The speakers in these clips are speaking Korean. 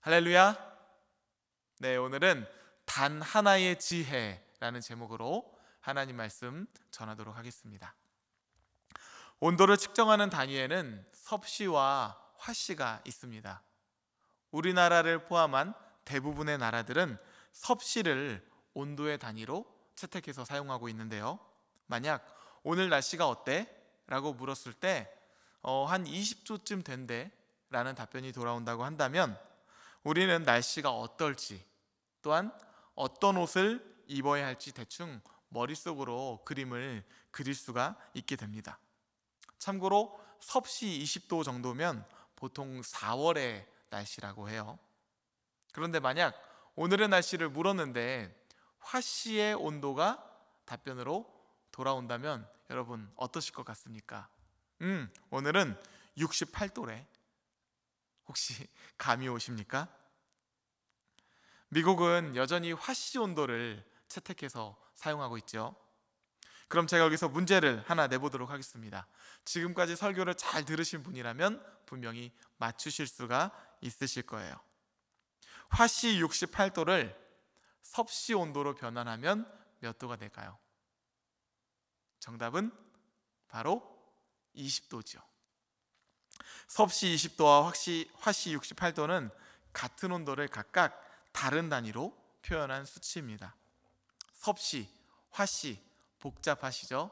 할렐루야. 네, 오늘은 단 하나의 지혜라는 제목으로 하나님 말씀 전하도록 하겠습니다. 온도를 측정하는 단위에는 섭씨와 화씨가 있습니다. 우리나라를 포함한 대부분의 나라들은 섭씨를 온도의 단위로 채택해서 사용하고 있는데요. 만약 오늘 날씨가 어때? 라고 물었을 때 한 20도쯤 된대 라는 답변이 돌아온다고 한다면 우리는 날씨가 어떨지, 또한 어떤 옷을 입어야 할지 대충 머릿속으로 그림을 그릴 수가 있게 됩니다. 참고로 섭씨 20도 정도면 보통 4월의 날씨라고 해요. 그런데 만약 오늘의 날씨를 물었는데 화씨의 온도가 답변으로 돌아온다면 여러분 어떠실 것 같습니까? 오늘은 68도래. 혹시 감이 오십니까? 미국은 여전히 화씨 온도를 채택해서 사용하고 있죠. 그럼 제가 여기서 문제를 하나 내보도록 하겠습니다. 지금까지 설교를 잘 들으신 분이라면 분명히 맞추실 수가 있으실 거예요. 화씨 68도를 섭씨 온도로 변환하면 몇 도가 될까요? 정답은 바로 20도죠. 섭씨 20도와 화씨 68도는 같은 온도를 각각 다른 단위로 표현한 수치입니다. 섭씨, 화씨 복잡하시죠?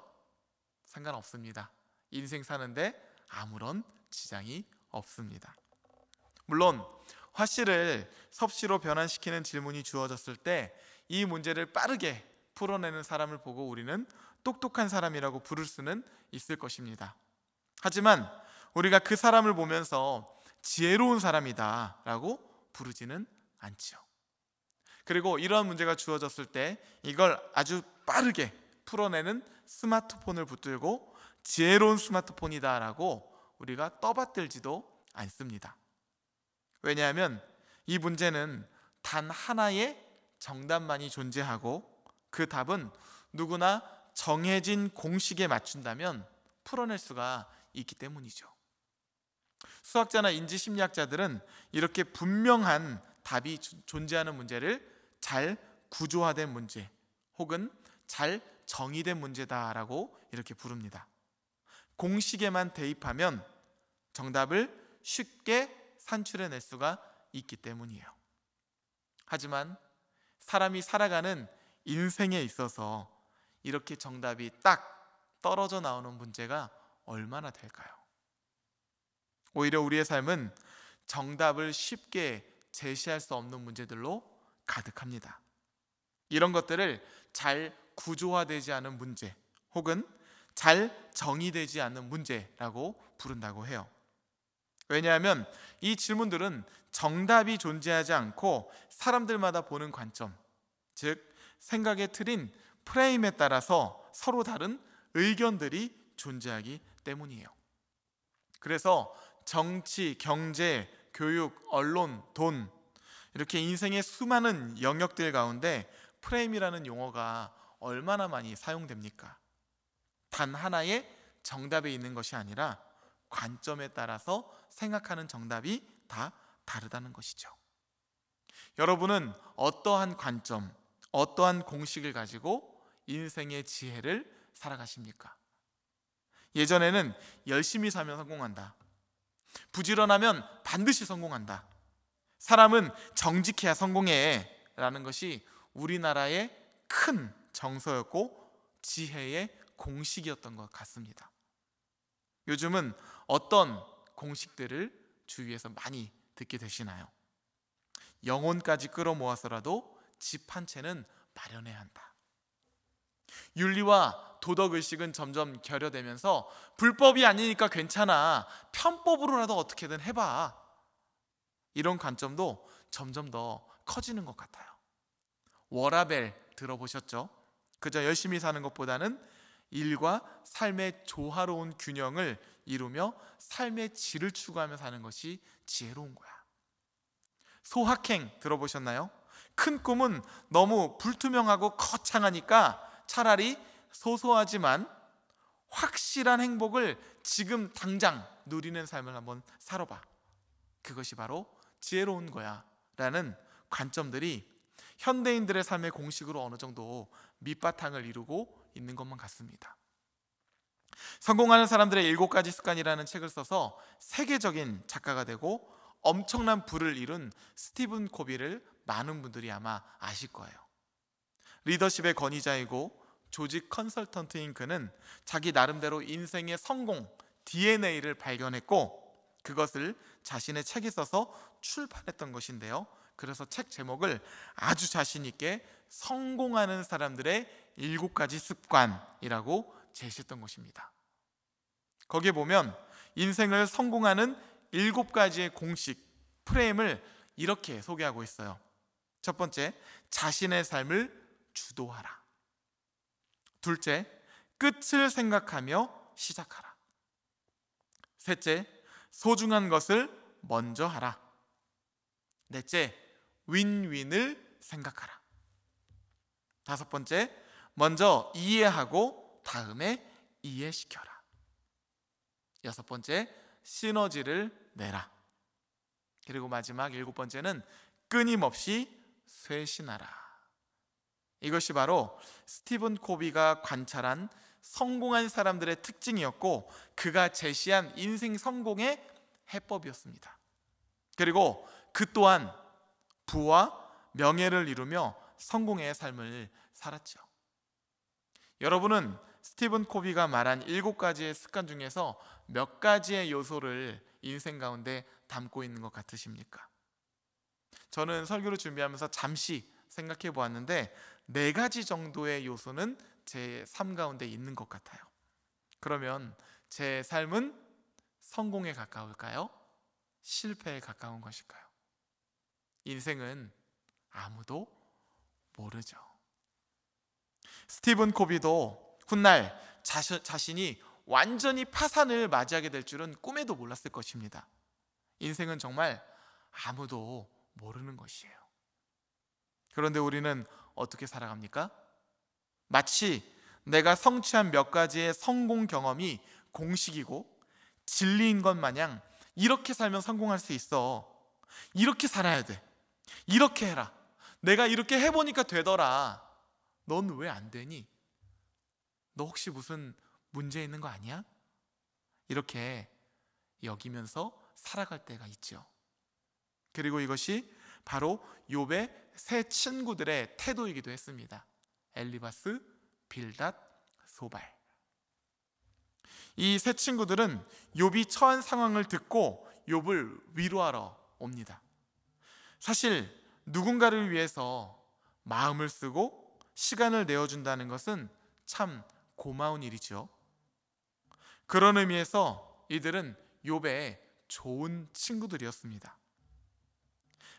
상관없습니다. 인생 사는데 아무런 지장이 없습니다. 물론 화씨를 섭씨로 변환시키는 질문이 주어졌을 때 이 문제를 빠르게 풀어내는 사람을 보고 우리는 똑똑한 사람이라고 부를 수는 있을 것입니다. 하지만 우리가 그 사람을 보면서 지혜로운 사람이다 라고 부르지는 않죠. 그리고 이런 문제가 주어졌을 때 이걸 아주 빠르게 풀어내는 스마트폰을 붙들고 지혜로운 스마트폰이다 라고 우리가 떠받들지도 않습니다. 왜냐하면 이 문제는 단 하나의 정답만이 존재하고 그 답은 누구나 정해진 공식에 맞춘다면 풀어낼 수가 있기 때문이죠. 수학자나 인지심리학자들은 이렇게 분명한 답이 존재하는 문제를 잘 구조화된 문제 혹은 잘 정의된 문제다라고 이렇게 부릅니다. 공식에만 대입하면 정답을 쉽게 산출해낼 수가 있기 때문이에요. 하지만 사람이 살아가는 인생에 있어서 이렇게 정답이 딱 떨어져 나오는 문제가 얼마나 될까요? 오히려 우리의 삶은 정답을 쉽게 제시할 수 없는 문제들로 가득합니다. 이런 것들을 잘 구조화되지 않은 문제 혹은 잘 정의되지 않는 문제라고 부른다고 해요. 왜냐하면 이 질문들은 정답이 존재하지 않고 사람들마다 보는 관점, 즉 생각의 틀인 프레임에 따라서 서로 다른 의견들이 존재하기 때문이에요. 그래서 정치, 경제, 교육, 언론, 돈 이렇게 인생의 수많은 영역들 가운데 프레임이라는 용어가 얼마나 많이 사용됩니까? 단 하나의 정답에 있는 것이 아니라 관점에 따라서 생각하는 정답이 다 다르다는 것이죠. 여러분은 어떠한 관점, 어떠한 공식을 가지고 인생의 지혜를 살아가십니까? 예전에는 열심히 살면 성공한다. 부지런하면 반드시 성공한다. 사람은 정직해야 성공해 라는 것이 우리나라의 큰 정서였고 지혜의 공식이었던 것 같습니다. 요즘은 어떤 공식들을 주위에서 많이 듣게 되시나요? 영혼까지 끌어모아서라도 집 한 채는 마련해야 한다. 윤리와 도덕의식은 점점 결여되면서 불법이 아니니까 괜찮아, 편법으로라도 어떻게든 해봐, 이런 관점도 점점 더 커지는 것 같아요. 워라벨 들어보셨죠? 그저 열심히 사는 것보다는 일과 삶의 조화로운 균형을 이루며 삶의 질을 추구하며 사는 것이 지혜로운 거야. 소확행 들어보셨나요? 큰 꿈은 너무 불투명하고 거창하니까 차라리 소소하지만 확실한 행복을 지금 당장 누리는 삶을 한번 살아봐. 그것이 바로 지혜로운 거야 라는 관점들이 현대인들의 삶의 공식으로 어느 정도 밑바탕을 이루고 있는 것만 같습니다. 성공하는 사람들의 7가지 습관이라는 책을 써서 세계적인 작가가 되고 엄청난 부를 이룬 스티븐 코비를 많은 분들이 아마 아실 거예요. 리더십의 권위자이고 조직 컨설턴트인 그는 자기 나름대로 인생의 성공 DNA를 발견했고 그것을 자신의 책에 써서 출판했던 것인데요. 그래서 책 제목을 아주 자신 있게 성공하는 사람들의 7가지 습관이라고 제시했던 것입니다. 거기에 보면 인생을 성공하는 7가지의 공식, 프레임을 이렇게 소개하고 있어요. 첫 번째, 자신의 삶을 주도하라. 둘째, 끝을 생각하며 시작하라. 셋째, 소중한 것을 먼저 하라. 넷째, 윈윈을 생각하라. 다섯 번째, 먼저 이해하고 다음에 이해시켜라. 여섯 번째, 시너지를 내라. 그리고 마지막 7번째는 끊임없이 쇄신하라. 이것이 바로 스티븐 코비가 관찰한 성공한 사람들의 특징이었고 그가 제시한 인생 성공의 해법이었습니다. 그리고 그 또한 부와 명예를 이루며 성공의 삶을 살았죠. 여러분은 스티븐 코비가 말한 7가지의 습관 중에서 몇 가지의 요소를 인생 가운데 담고 있는 것 같으십니까? 저는 설교를 준비하면서 잠시 생각해 보았는데 4가지 정도의 요소는 제 삶 가운데 있는 것 같아요. 그러면 제 삶은 성공에 가까울까요? 실패에 가까운 것일까요? 인생은 아무도 모르죠. 스티븐 코비도 훗날 자신이 완전히 파산을 맞이하게 될 줄은 꿈에도 몰랐을 것입니다. 인생은 정말 아무도 모르는 것이에요. 그런데 우리는 어떻게 살아갑니까? 마치 내가 성취한 몇 가지의 성공 경험이 공식이고 진리인 것 마냥 이렇게 살면 성공할 수 있어, 이렇게 살아야 돼, 이렇게 해라, 내가 이렇게 해보니까 되더라, 넌 왜 안 되니? 너 혹시 무슨 문제 있는 거 아니야? 이렇게 여기면서 살아갈 때가 있죠. 그리고 이것이 바로 욥의 세 친구들의 태도이기도 했습니다. 엘리바스, 빌닷, 소발. 이 세 친구들은 욥이 처한 상황을 듣고 욥을 위로하러 옵니다. 사실 누군가를 위해서 마음을 쓰고 시간을 내어준다는 것은 참 고마운 일이죠. 그런 의미에서 이들은 욥의 좋은 친구들이었습니다.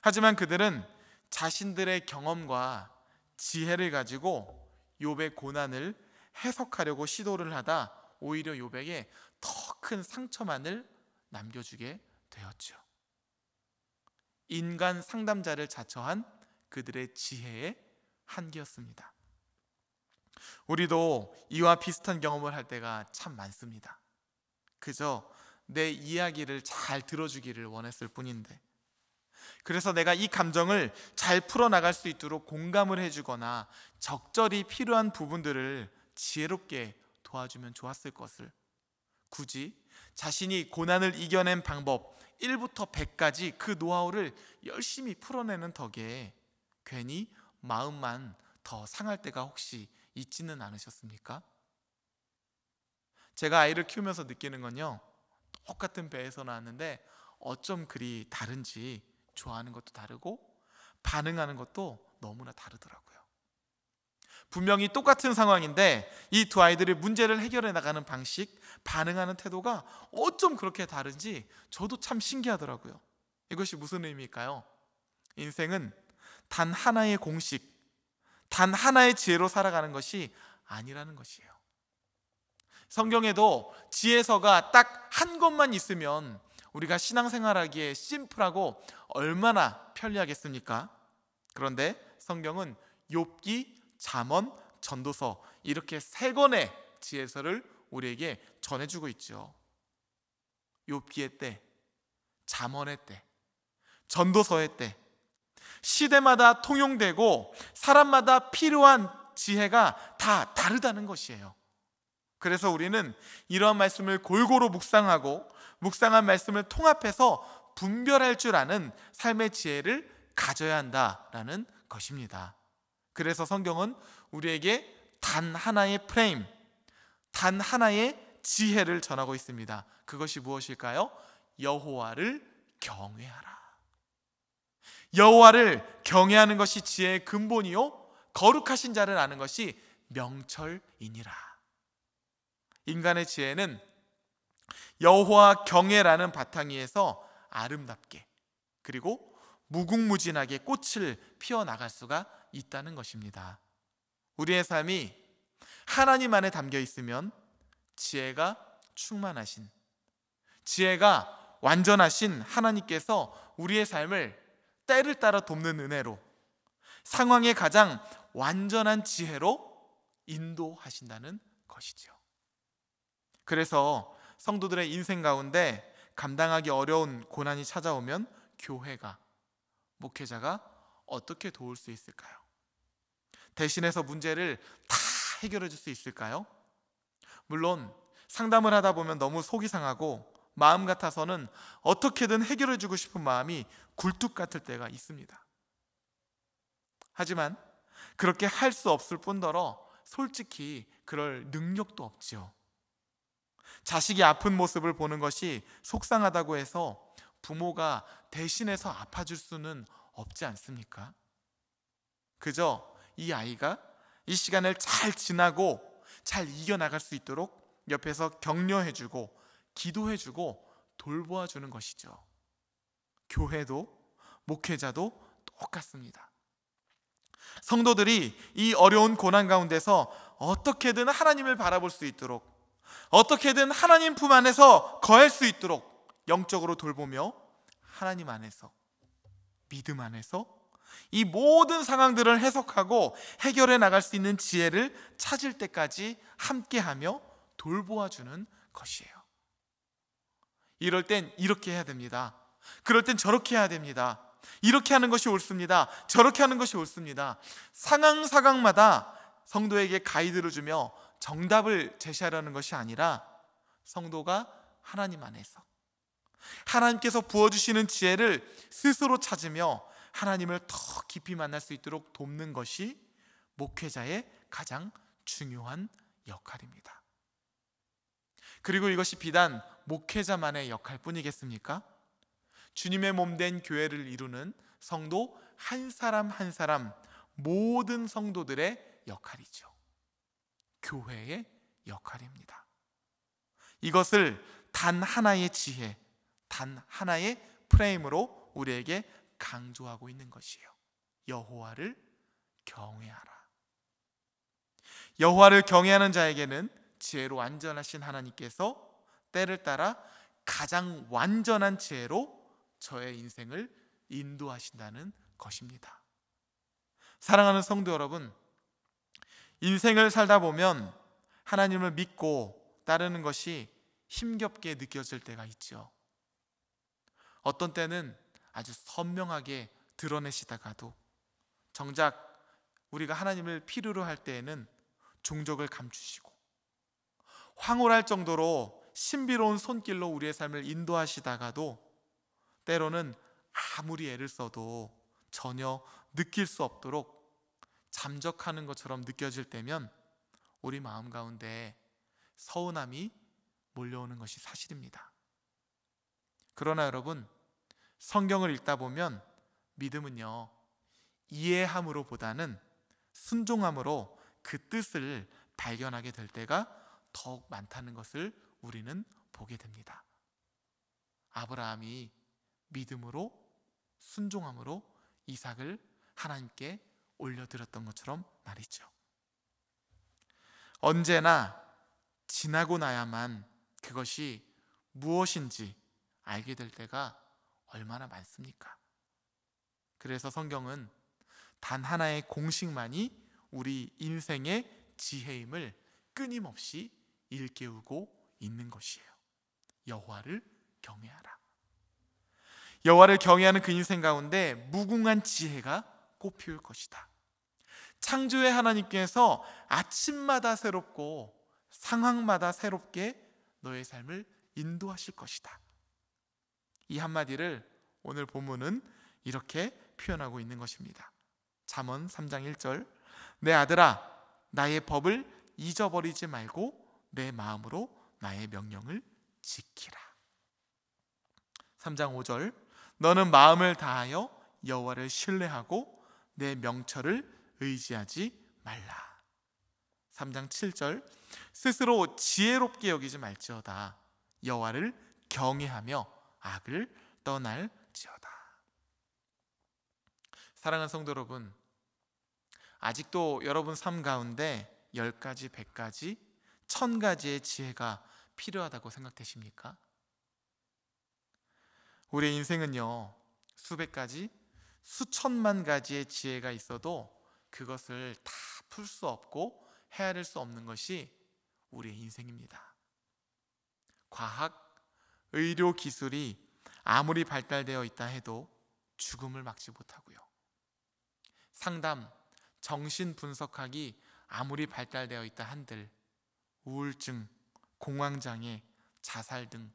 하지만 그들은 자신들의 경험과 지혜를 가지고 욥의 고난을 해석하려고 시도를 하다 오히려 욥에게 더 큰 상처만을 남겨주게 되었죠. 인간 상담자를 자처한 그들의 지혜의 한계였습니다. 우리도 이와 비슷한 경험을 할 때가 참 많습니다. 그저 내 이야기를 잘 들어주기를 원했을 뿐인데, 그래서 내가 이 감정을 잘 풀어나갈 수 있도록 공감을 해주거나 적절히 필요한 부분들을 지혜롭게 도와주면 좋았을 것을, 굳이 자신이 고난을 이겨낸 방법 1부터 100까지 그 노하우를 열심히 풀어내는 덕에 괜히 마음만 더 상할 때가 혹시 있지는 않으셨습니까? 제가 아이를 키우면서 느끼는 건요, 똑같은 배에서 나왔는데 어쩜 그리 다른지 좋아하는 것도 다르고 반응하는 것도 너무나 다르더라고요. 분명히 똑같은 상황인데 이 두 아이들이 문제를 해결해 나가는 방식, 반응하는 태도가 어쩜 그렇게 다른지 저도 참 신기하더라고요. 이것이 무슨 의미일까요? 인생은 단 하나의 공식, 단 하나의 지혜로 살아가는 것이 아니라는 것이에요. 성경에도 지혜서가 딱 한 권만 있으면 우리가 신앙생활하기에 심플하고 얼마나 편리하겠습니까? 그런데 성경은 욥기, 잠언, 전도서 이렇게 3권의 지혜서를 우리에게 전해주고 있죠. 욥기의 때, 잠언의 때, 전도서의 때, 시대마다 통용되고 사람마다 필요한 지혜가 다 다르다는 것이에요. 그래서 우리는 이러한 말씀을 골고루 묵상하고 묵상한 말씀을 통합해서 분별할 줄 아는 삶의 지혜를 가져야 한다라는 것입니다. 그래서 성경은 우리에게 단 하나의 프레임, 단 하나의 지혜를 전하고 있습니다. 그것이 무엇일까요? 여호와를 경외하라. 여호와를 경외하는 것이 지혜의 근본이요 거룩하신 자를 아는 것이 명철이니라. 인간의 지혜는 여호와 경외라는 바탕위에서 아름답게 그리고 무궁무진하게 꽃을 피워나갈 수가 있다는 것입니다. 우리의 삶이 하나님 안에 담겨 있으면 지혜가 충만하신, 지혜가 완전하신 하나님께서 우리의 삶을 때를 따라 돕는 은혜로 상황의 가장 완전한 지혜로 인도하신다는 것이죠. 그래서 성도들의 인생 가운데 감당하기 어려운 고난이 찾아오면 교회가, 목회자가 어떻게 도울 수 있을까요? 대신해서 문제를 다 해결해 줄 수 있을까요? 물론 상담을 하다 보면 너무 속이 상하고 마음 같아서는 어떻게든 해결해 주고 싶은 마음이 굴뚝 같을 때가 있습니다. 하지만 그렇게 할 수 없을 뿐더러 솔직히 그럴 능력도 없지요. 자식이 아픈 모습을 보는 것이 속상하다고 해서 부모가 대신해서 아파줄 수는 없지 않습니까? 그저 이 아이가 이 시간을 잘 지나고 잘 이겨나갈 수 있도록 옆에서 격려해주고 기도해주고 돌보아주는 것이죠. 교회도 목회자도 똑같습니다. 성도들이 이 어려운 고난 가운데서 어떻게든 하나님을 바라볼 수 있도록, 어떻게든 하나님 품 안에서 거할 수 있도록 영적으로 돌보며 하나님 안에서, 믿음 안에서 이 모든 상황들을 해석하고 해결해 나갈 수 있는 지혜를 찾을 때까지 함께하며 돌보아주는 것이에요. 이럴 땐 이렇게 해야 됩니다. 그럴 땐 저렇게 해야 됩니다. 이렇게 하는 것이 옳습니다. 저렇게 하는 것이 옳습니다. 상황마다 성도에게 가이드를 주며 정답을 제시하려는 것이 아니라 성도가 하나님 안에서 하나님께서 부어주시는 지혜를 스스로 찾으며 하나님을 더 깊이 만날 수 있도록 돕는 것이 목회자의 가장 중요한 역할입니다. 그리고 이것이 비단 목회자만의 역할뿐이겠습니까? 주님의 몸된 교회를 이루는 성도 한 사람 한 사람, 모든 성도들의 역할이죠. 교회의 역할입니다. 이것을 단 하나의 지혜, 단 하나의 프레임으로 우리에게 강조하고 있는 것이에요. 여호와를 경외하라. 여호와를 경외하는 자에게는 지혜로 완전하신 하나님께서 때를 따라 가장 완전한 지혜로 저의 인생을 인도하신다는 것입니다. 사랑하는 성도 여러분, 인생을 살다 보면 하나님을 믿고 따르는 것이 힘겹게 느껴질 때가 있죠. 어떤 때는 아주 선명하게 드러내시다가도 정작 우리가 하나님을 필요로 할 때에는 종적을 감추시고 황홀할 정도로 신비로운 손길로 우리의 삶을 인도하시다가도 때로는 아무리 애를 써도 전혀 느낄 수 없도록 잠적하는 것처럼 느껴질 때면 우리 마음 가운데 서운함이 몰려오는 것이 사실입니다. 그러나 여러분, 성경을 읽다 보면 믿음은요, 이해함으로 보다는 순종함으로 그 뜻을 발견하게 될 때가 더욱 많다는 것을 우리는 보게 됩니다. 아브라함이 믿음으로 순종함으로 이삭을 하나님께 올려드렸던 것처럼 말이죠. 언제나 지나고 나야만 그것이 무엇인지 알게 될 때가 얼마나 많습니까? 그래서 성경은 단 하나의 공식만이 우리 인생의 지혜임을 끊임없이 일깨우고 있는 것이에요. 여호와를 경외하라. 여호와를 경외하는 그 인생 가운데 무궁한 지혜가 꽃피울 것이다. 창조의 하나님께서 아침마다 새롭고 상황마다 새롭게 너의 삶을 인도하실 것이다. 이 한마디를 오늘 본문은 이렇게 표현하고 있는 것입니다. 잠언 3장 1절, 내 아들아 나의 법을 잊어버리지 말고 내 마음으로 나의 명령을 지키라. 3장 5절, 너는 마음을 다하여 여호와를 신뢰하고 내 명철을 의지하지 말라. 3장 7절, 스스로 지혜롭게 여기지 말지어다. 여호와를 경외하며 악을 떠날지어다. 사랑하는 성도 여러분, 아직도 여러분 삶 가운데 10가지, 100가지, 1000가지의 지혜가 필요하다고 생각되십니까? 우리의 인생은요, 수백 가지, 수천만 가지의 지혜가 있어도 그것을 다 풀 수 없고 헤아릴 수 없는 것이 우리의 인생입니다. 과학, 의료 기술이 아무리 발달되어 있다 해도 죽음을 막지 못하고요. 상담, 정신 분석학이 아무리 발달되어 있다 한들 우울증, 공황장애, 자살 등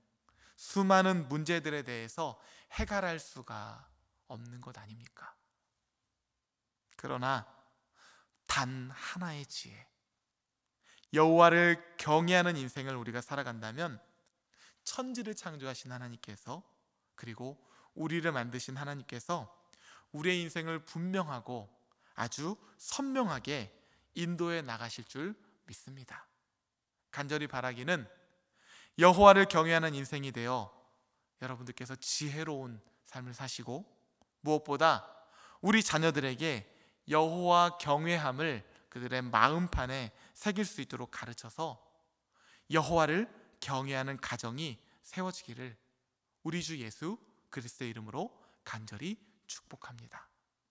수많은 문제들에 대해서 해결할 수가 없는 것 아닙니까? 그러나 단 하나의 지혜, 여호와를 경외하는 인생을 우리가 살아간다면 천지를 창조하신 하나님께서, 그리고 우리를 만드신 하나님께서 우리의 인생을 분명하고 아주 선명하게 인도해 나가실 줄 믿습니다. 간절히 바라기는 여호와를 경외하는 인생이 되어 여러분들께서 지혜로운 삶을 사시고, 무엇보다 우리 자녀들에게 여호와 경외함을 그들의 마음판에 새길 수 있도록 가르쳐서 여호와를 경외하는 가정이 세워지기를 우리 주 예수 그리스도의 이름으로 간절히 축복합니다.